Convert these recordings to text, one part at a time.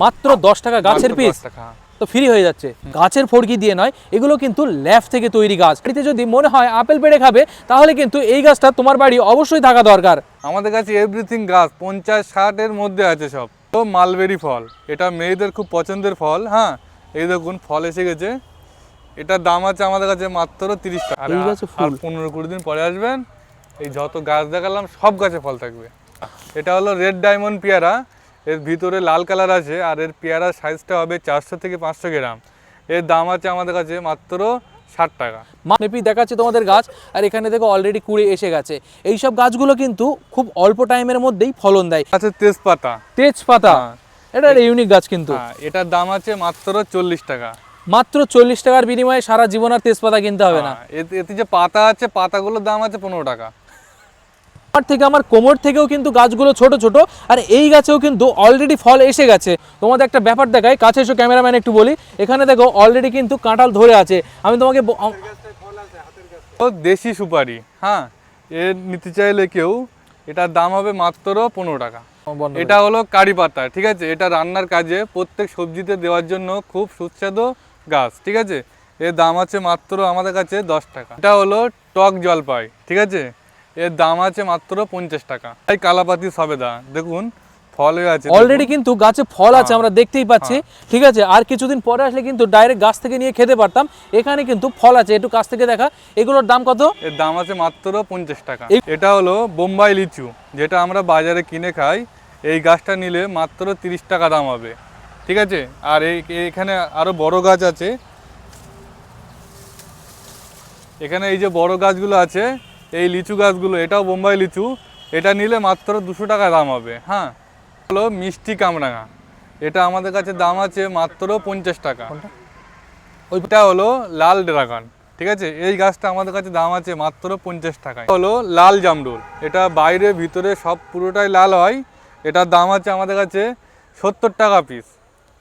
মাত্র 10 টাকা গাছের পিস, তো ফ্রি হয়ে যাচ্ছে। গাছের ফড়কি দিয়ে নয়, এগুলো কিন্তু ল্যাব থেকে তৈরি গাছ। বাড়িতে যদি মনে হয় আপেল পেড়ে খাবে, তাহলে কিন্তু এই গাছটা তোমার বাড়ি অবশ্যই থাকা দরকার। আমাদের কাছে এভরিথিং গাছ 50-60 এর মধ্যে আছে সব। তো মালবেরি ফল, এটা মেয়েদের খুব পছন্দের ফল। হ্যাঁ, এই দেখুন ফল এসে গেছে। এটার দাম আছে আমাদের কাছে মাত্র 30 টাকা। আর 15-20 দিন পরে আসবেন, এই যত গাছ দেখালাম সব গাছে ফল থাকবে। এটা হলো রেড ডায়মন্ড পেয়ারা, এর ভিতরে লাল কালার আছে, আর এর পেয়ারার সাইজটা হবে 400 থেকে 500 গ্রাম। এর দাম আছে আমাদের কাছে মাত্র 60 টাকা। মেপি দেখাচ্ছে তোমাদের গাছ, আর এখানে দেখো অলরেডি কুড়ে এসে গেছে। এইসব গাছগুলো কিন্তু খুব অল্প টাইমের মধ্যেই ফলন দেয়। আছে তেজপাতা। তেজপাতা, এটা একটা ইউনিক গাছ কিন্তু। এটার দাম আছে মাত্র 40 টাকা। মাত্র 40 টাকার বিনিময়ে সারা জীবন আর তেজপাতা কিনতে হবে না। এতে যে পাতা আছে, পাতাগুলোর দাম আছে 15 টাকা। আমার থেকে আমার কোমর থেকেও কিন্তু গাছগুলো ছোট ছোট, আর এই গাছেও কিন্তু অলরেডি ফল এসে গেছে। তোমাদের একটা ব্যাপার দেখাই, কাছে এসো ক্যামেরাম্যান একটু বলি, এখানে দেখো অলরেডি কিন্তু কাঁঠাল ধরে আছে। আমি তোমাকে দেশি সুপারি, হ্যাঁ, এর নিতে চাইলে কেউ, এটার দাম হবে মাত্র 15 টাকা। এটা হলো কারি পাতা, ঠিক আছে, এটা রান্নার কাজে প্রত্যেক সবজিতে দেওয়ার জন্য খুব সুস্বাদু গাছ, ঠিক আছে। এর দাম আছে মাত্র আমাদের কাছে 10 টাকা। এটা হলো টক জলপাই, ঠিক আছে, এর দাম আছে মাত্র 50 টাকা। এই কালাপাতি সবেদা দেখুন ফল হয়ে আছে, অলরেডি কিন্তু গাছে ফল আছে, আমরা দেখতেই পাচ্ছি, ঠিক আছে। আর কিছুদিন পরে আসলে কিন্তু ডাইরেক্ট গাছ থেকে নিয়ে খেতে পারতাম। এখানে কিন্তু ফল আছে, একটু কাছ থেকে দেখা। এগুলোর দাম কত? এর দাম আছে মাত্র 50 টাকা। এটা হলো বোম্বাই লিচু, যেটা আমরা বাজারে কিনে খাই। এই গাছটা নিলে মাত্র 30 টাকা দাম হবে, ঠিক আছে। আর এখানে আরো বড় গাছ আছে, এখানে এই যে বড় গাছগুলো আছে, এই লিচু গাছগুলো, এটাও বোম্বাই লিচু, এটা নিলে মাত্র 200 টাকা দাম হবে। হ্যাঁ, হলো মিষ্টি কামরাঙা, এটা আমাদের কাছে দাম আছে মাত্র 50 টাকা। ওইটা হলো লাল ড্রাগন, ঠিক আছে, এই গাছটা আমাদের কাছে দাম আছে মাত্র 50 টাকায়। হলো লাল জামরুল, এটা বাইরে ভিতরে সব পুরোটাই লাল হয়, এটার দাম আছে আমাদের কাছে 70 টাকা পিস।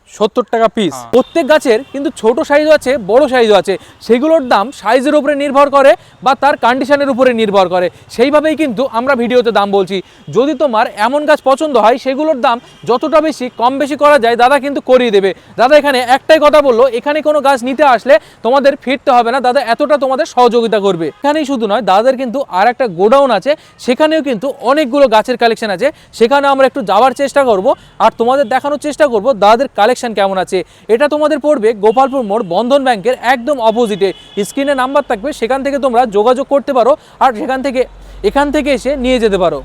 70 টাকা পিস। প্রত্যেক গাছের কিন্তু ছোট সাইজও আছে, বড় সাইজও আছে। সেগুলোর দাম সাইজের উপরে নির্ভর করে বা তার কন্ডিশনের উপরে নির্ভর করে, সেইভাবেই কিন্তু আমরা ভিডিওতে দাম বলছি। যদি তোমার এমন গাছ পছন্দ হয়, সেগুলোর দাম যতটা বেশি কম বেশি করা যায় দাদা কিন্তু করিয়ে দেবে। দাদা এখানে একটাই কথা বললো, এখানে কোনো গাছ নিতে আসলে তোমাদের ফিরতে হবে না, দাদা এতটা তোমাদের সহযোগিতা করবে। এখানেই শুধু নয়, দাদাদের কিন্তু আর একটা গোডাউন আছে, সেখানেও কিন্তু অনেকগুলো গাছের কালেকশন আছে। সেখানে আমরা একটু যাওয়ার চেষ্টা করব আর তোমাদের দেখানোর চেষ্টা করব দাদাদের কালেকশন কেমন আছে। এটা তোমাদের পড়বে গোপালপুর মোড়, বন্ধন ব্যাংকের একদম অপোজিটে। স্ক্রিনে নাম্বার থাকবে, সেখান থেকে তোমরা যোগাযোগ করতে পারো আর এখান থেকে এসে নিয়ে যেতে পারো।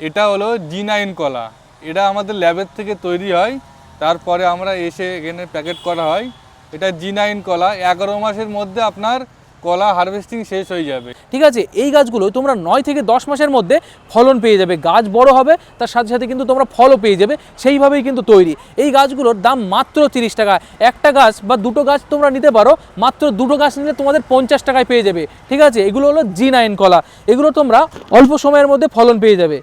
এটা হলো G9 কলা, এটা আমাদের ল্যাবের থেকে তৈরি হয়, তারপরে আমরা এসে এখানে প্যাকেট করা হয়। এটা G9 কলা, 11 মাসের মধ্যে আপনার কলা হারভেস্টিং শেষ হয়ে যাবে, ঠিক আছে। এই গাছগুলো তোমরা 9 থেকে 10 মাসের মধ্যে ফলন পেয়ে যাবে। গাছ বড় হবে, তার সাথে সাথে কিন্তু তোমরা ফলও পেয়ে যাবে, সেইভাবেই কিন্তু তৈরি। এই গাছগুলোর দাম মাত্র 30 টাকা। একটা গাছ বা দুটো গাছ তোমরা নিতে পারো, মাত্র দুটো গাছ নিলে তোমাদের 50 টাকায় পেয়ে যাবে, ঠিক আছে। এগুলো হলো G9 কলা, এগুলো তোমরা অল্প সময়ের মধ্যে ফলন পেয়ে যাবে।